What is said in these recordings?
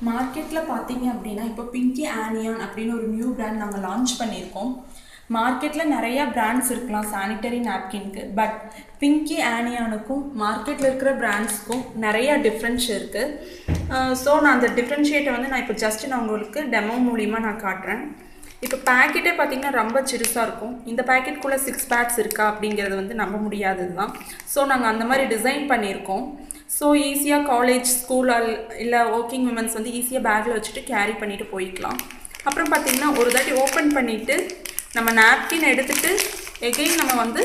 மார்க்கெட்ல பார்த்தீங்க அப்படின்னா, இப்போ பிங்கி ஆனியான் அப்படின்னு ஒரு நியூ பிராண்ட் நாங்க லான்ச் பண்ணியிருக்கோம். மார்க்கெட்ல நெறைய பிராண்ட்ஸ் இருக்கலாம் சானிட்டரி நாப்கின்க்கு. பட் பிங்கி ஆனியானுக்கும் மார்க்கெட்ல இருக்கிற பிராண்ட்ஸ்க்கும் நெறைய டிஃப்ரென்ஸ் இருக்கு. ஸோ நான் அந்த டிஃப்ரென்ஷியேட்டை வந்து நான் இப்போ நான் உங்களுக்கு டெமோ மூலியமா நான் காட்டுறேன். இப்போ பேக்கெட்டே பார்த்தீங்கன்னா ரொம்ப சிறுசாக இருக்கும். இந்த பேக்கெட்குள்ளே 6 பேக்ஸ் இருக்கா அப்படிங்கிறது வந்து நம்ப முடியாதது தான். ஸோ நாங்கள் அந்த மாதிரி டிசைன் பண்ணியிருக்கோம். ஸோ ஈஸியாக காலேஜ் ஸ்கூல் இல்லை ஒர்க்கிங் விமன்ஸ் வந்து ஈஸியாக பேக்கில் வச்சுட்டு கேரி பண்ணிட்டு போய்க்கலாம். அப்புறம் பார்த்தீங்கன்னா ஒரு தாட்டி ஓப்பன் பண்ணிவிட்டு நம்ம நாப்கின் எடுத்துகிட்டு எகெயின் நம்ம வந்து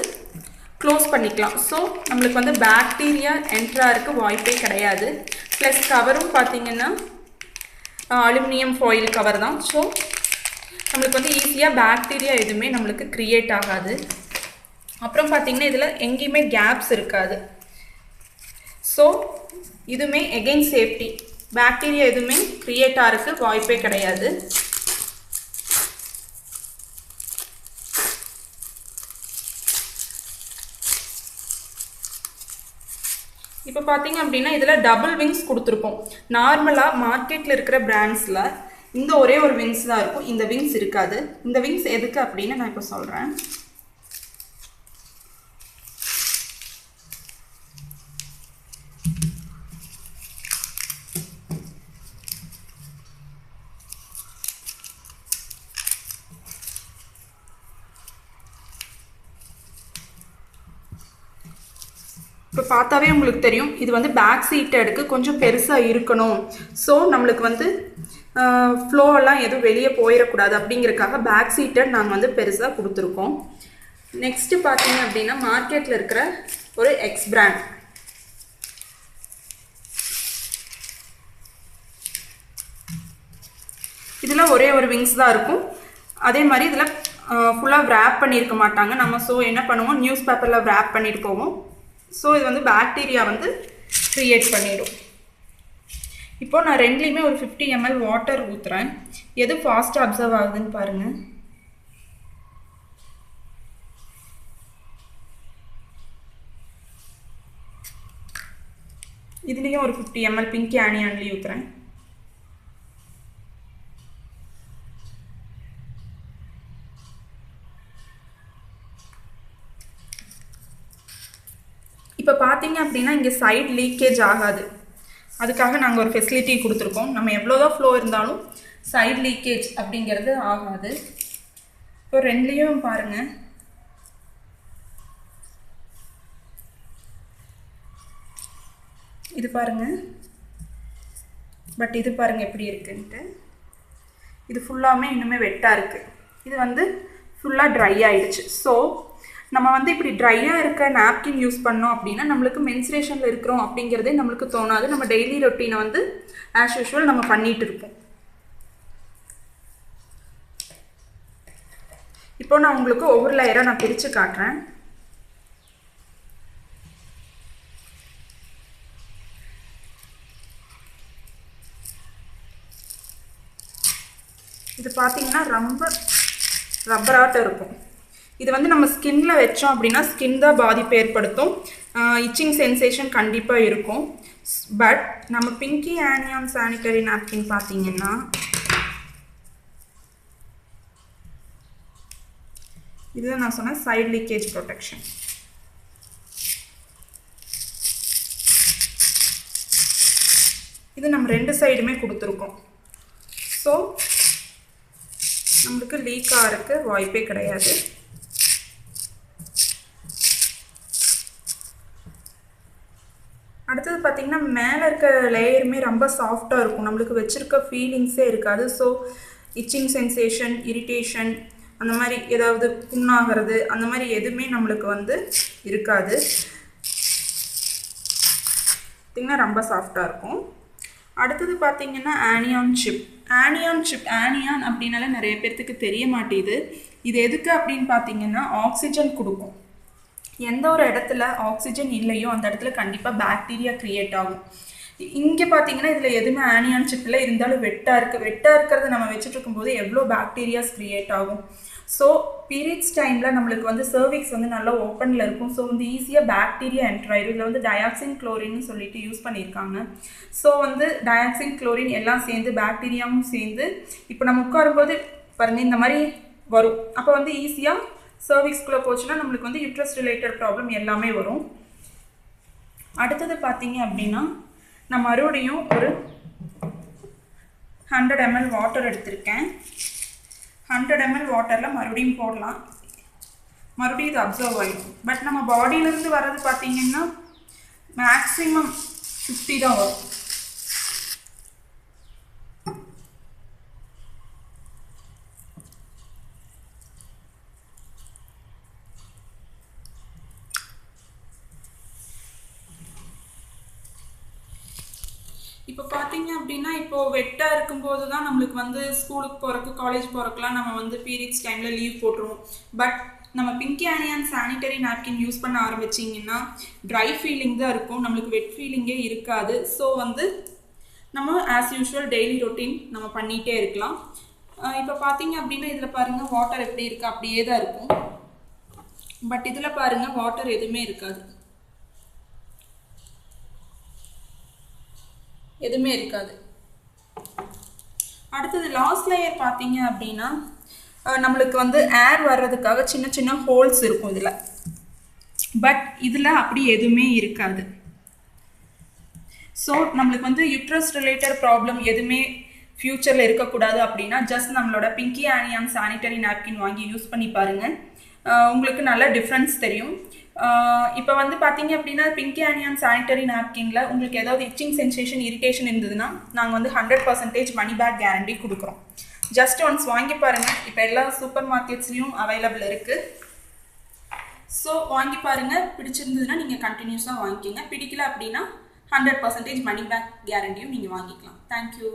க்ளோஸ் பண்ணிக்கலாம். ஸோ நம்மளுக்கு வந்து பாக்டீரியா என்ட்ராருக்கு வாய்ப்பே கிடையாது. ப்ளஸ் கவரும் பார்த்தீங்கன்னா அலுமினியம் ஃபாயில் கவர் தான். ஸோ நம்மளுக்கு வந்து ஈஸியாக பாக்டீரியா எதுவுமே நம்மளுக்கு க்ரியேட் ஆகாது. அப்புறம் பார்த்தீங்கன்னா இதில் எங்கேயுமே கேப்ஸ் இருக்காது. ஸோ இதுவுமே எகெயின் சேஃப்டி, பாக்டீரியா எதுவுமே க்ரியேட் ஆகிறதுக்கு வாய்ப்பே கிடையாது. இப்போ பார்த்தீங்க அப்படின்னா இதில் டபுள் விங்ஸ் கொடுத்துருப்போம். நார்மலாக மார்க்கெட்டில் இருக்கிற பிராண்ட்ஸில் இந்த ஒரே ஒரு விங்ஸ் தான் இருக்கும், இந்த விங்ஸ் இருக்காது. இந்த விங்ஸ் எதுக்கு அப்படின்னு நான் இப்போ சொல்கிறேன். இப்போ பார்த்தாவே உங்களுக்கு தெரியும் இது வந்து பேக் சீட் எடுக்க கொஞ்சம் பெருசாக இருக்கணும். ஸோ நம்மளுக்கு வந்து ஃப்ளோவெல்லாம் எதுவும் வெளியே போயிடக்கூடாது அப்படிங்கிறதுக்காக பேக் சீட்டட் நாங்கள் வந்து பெருசாக கொடுத்துருக்கோம். நெக்ஸ்ட்டு பார்த்தீங்க அப்படின்னா மார்க்கெட்டில் இருக்கிற ஒரு எக்ஸ் பிராண்ட். இதில் ஒரே ஒரு விங்ஸ் தான் இருக்கும். அதே மாதிரி இதில் ஃபுல்லாக விராப் பண்ணியிருக்க மாட்டாங்க நம்ம. ஸோ என்ன பண்ணுவோம், நியூஸ் பேப்பரில் விராப் பண்ணிட்டு போவோம். ஸோ இது வந்து பாக்டீரியா வந்து க்ரியேட் பண்ணிடும். இப்போ நான் ரெண்டுலேயுமே ஒரு 50 ml வாட்டர் ஊற்றுறேன். எது ஃபாஸ்ட்டாக அப்சர்வ் ஆகுதுன்னு பாருங்கள். இதுலேயும் ஒரு 50 ml பிங்கி ஆனியான்லேயும் ஊற்றுறேன். இப்போ பார்த்தீங்க அப்படின்னா இங்கே சைட் லீக்கேஜ் ஆகாது. அதுக்காக நாங்கள் ஒரு ஃபெசிலிட்டி கொடுத்துருக்கோம். நம்ம எவ்வளோதான் ஃப்ளோ இருந்தாலும் சைட் லீக்கேஜ் அப்படிங்கிறது ஆகாது. இப்போ ரெண்டுலேயும் பாருங்கள், இது பாருங்கள். பட் இது பாருங்கள் எப்படி இருக்குன்ட்டு. இது ஃபுல்லாமே இன்னுமே வெட்டாக இருக்குது. இது வந்து ஃபுல்லாக ட்ரை ஆயிடுச்சு. ஸோ நம்ம வந்து இப்படி ட்ரையாக இருக்க நாப்கின் யூஸ் பண்ணோம் அப்படின்னா நம்மளுக்கு மென்சுரேஷனில் இருக்கிறோம் அப்படிங்கிறதே நம்மளுக்கு தோணாது. நம்ம டெய்லி ரொட்டீனை வந்து ஆஸ் யூஷுவல் நம்ம பண்ணிட்டு இருப்போம். இப்போ நான் உங்களுக்கு ஒவ்வொரு லேயராக நான் பிரித்து காட்டுறேன். இது பார்த்தீங்கன்னா ரொம்ப ரப்பராட்டம் இருக்கும். இது வந்து நம்ம ஸ்கின்ல வச்சோம் அப்படின்னா ஸ்கின் தான் பாதிப்பு ஏற்படுத்தும். இச்சிங் சென்சேஷன் கண்டிப்பாக இருக்கும். பட் நம்ம பிங்கி ஆனியான் சானிட்டரி நாப்கின் பார்த்தீங்கன்னா இதுதான் நான் சொன்ன சைடு லீக்கேஜ் ப்ரொடெக்ஷன். இது நம்ம ரெண்டு சைடுமே கொடுத்துருக்கோம். ஸோ நம்மளுக்கு லீக் ஆகிறதுக்கு வாய்ப்பே கிடையாது. அடுத்தது பார்த்திங்கன்னா மேலே இருக்க லேயருமே ரொம்ப சாஃப்டாக இருக்கும். நம்மளுக்கு வச்சுருக்க ஃபீலிங்ஸே இருக்காது. ஸோ இச்சிங் சென்சேஷன், இரிட்டேஷன், அந்த மாதிரி ஏதாவது புண்ணாகிறது அந்த மாதிரி எதுவுமே நம்மளுக்கு வந்து இருக்காது. பார்த்திங்கன்னா ரொம்ப சாஃப்டாக இருக்கும். அடுத்தது பார்த்திங்கன்னா ஆனியான் சிப். ஆனியான் அப்படின்னாலே நிறைய பேர்த்துக்கு தெரிய மாட்டேது. இது எதுக்கு அப்படின்னு பார்த்தீங்கன்னா ஆக்சிஜன் கொடுக்கும். எந்த ஒரு இடத்துல ஆக்சிஜன் இல்லையோ அந்த இடத்துல கண்டிப்பாக பாக்டீரியா க்ரியேட் ஆகும். இங்கே பார்த்தீங்கன்னா இதில் எதுவுமே ஆனியான் சிப்பில் இருந்தாலும் வெட்டாக இருக்கிறது நம்ம வச்சுட்டு இருக்கும்போது எவ்வளோ பாக்டீரியாஸ் க்ரியேட் ஆகும். ஸோ பீரியட்ஸ் டைமில் நம்மளுக்கு வந்து சர்விக்ஸ் வந்து நல்லா ஓப்பனில் இருக்கும். ஸோ வந்து ஈஸியாக பாக்டீரியா என்டர் ஆயிடும். இதில் வந்து டயாக்சின் குளோரின்னு சொல்லிட்டு யூஸ் பண்ணியிருக்காங்க. ஸோ வந்து டயாக்சின் குளோரின் எல்லாம் சேர்ந்து பாக்டீரியாவும் சேர்ந்து இப்போ நம்ம உட்காரும்போது பாருங்கள் இந்த மாதிரி வரும். அப்போ வந்து ஈஸியாக சர்விக்ஸ்குள்ளே போச்சுன்னா நம்மளுக்கு வந்து யூட்ரஸ் ரிலேட்டட் ப்ராப்ளம் எல்லாமே வரும். அடுத்தது பார்த்தீங்க அப்படின்னா நான் மறுபடியும் ஒரு 100 ml வாட்டர் எடுத்திருக்கேன். 100 ml வாட்டரில் மறுபடியும் போடலாம். மறுபடியும் இது அப்சர்வ் ஆகிடும். பட் நம்ம பாடியிலேருந்து வர்றது பார்த்தீங்கன்னா மேக்ஸிமம் 50 தான் வரும். இப்போ பார்த்தீங்க அப்படின்னா இப்போது வெட்டாக இருக்கும்போது தான் நம்மளுக்கு வந்து ஸ்கூலுக்கு போகிறக்கு காலேஜ் போகிறக்குலாம் நம்ம வந்து பீரியட்ஸ் டைமில் லீவ் போட்டுருவோம். பட் நம்ம Pinki anion sanitary napkin use பண்ண ஆரம்பிச்சிங்கன்னா ட்ரை ஃபீலிங் தான் இருக்கும், நம்மளுக்கு வெட் ஃபீலிங்கே இருக்காது. ஸோ வந்து நம்ம ஆஸ் யூஷுவல் டெய்லி ரொட்டீன் நம்ம பண்ணிகிட்டே இருக்கலாம். இப்போ பார்த்தீங்க அப்படின்னா இதில் பாருங்கள் வாட்டர் எப்படி இருக்குது அப்படியே தான் இருக்கும். பட் இதில் பாருங்கள் வாட்டர் எதுவுமே இருக்காது, எதுவுமே இருக்காது. அடுத்தது லாஸ்ட் லேயர் பார்த்தீங்க அப்படின்னா நம்மளுக்கு வந்து ஏர் வர்றதுக்காக சின்ன சின்ன ஹோல்ஸ் இருக்கும் இதில். பட் இதில் அப்படி எதுவுமே இருக்காது. ஸோ நம்மளுக்கு வந்து யூட்ரஸ் ரிலேட்டட் ப்ராப்ளம் எதுவுமே ஃப்யூச்சரில் இருக்கக்கூடாது அப்படின்னா ஜஸ்ட் நம்மளோட பிங்கி ஆனியான் சானிட்டரி நாப்கின் வாங்கி யூஸ் பண்ணி பாருங்கள், உங்களுக்கு நல்ல டிஃப்ரென்ஸ் தெரியும். இப்போ வந்து பார்த்தீங்க அப்படின்னா பிங்கி ஆனியான் சானிட்டரி நாப்கினில் உங்களுக்கு ஏதாவது இச்சிங் சென்சேஷன் இரிட்டேஷன் இருந்ததுன்னா நாங்கள் வந்து 100% மணி பேக் கேரண்டி கொடுக்குறோம். ஜஸ்ட் ஒன்ஸ் வாங்கி பாருங்கள். இப்போ எல்லா சூப்பர் மார்க்கெட்ஸ்லையும் அவைலபிள் இருக்குது. ஸோ வாங்கி பாருங்கள், பிடிச்சிருந்ததுன்னா நீங்கள் கண்டினியூஸாக வாங்கிக்கோங்க. பிடிக்கல அப்படின்னா 100% மணி பேக் கேரண்டியும் நீங்கள் வாங்கிக்கலாம். தேங்க்யூ.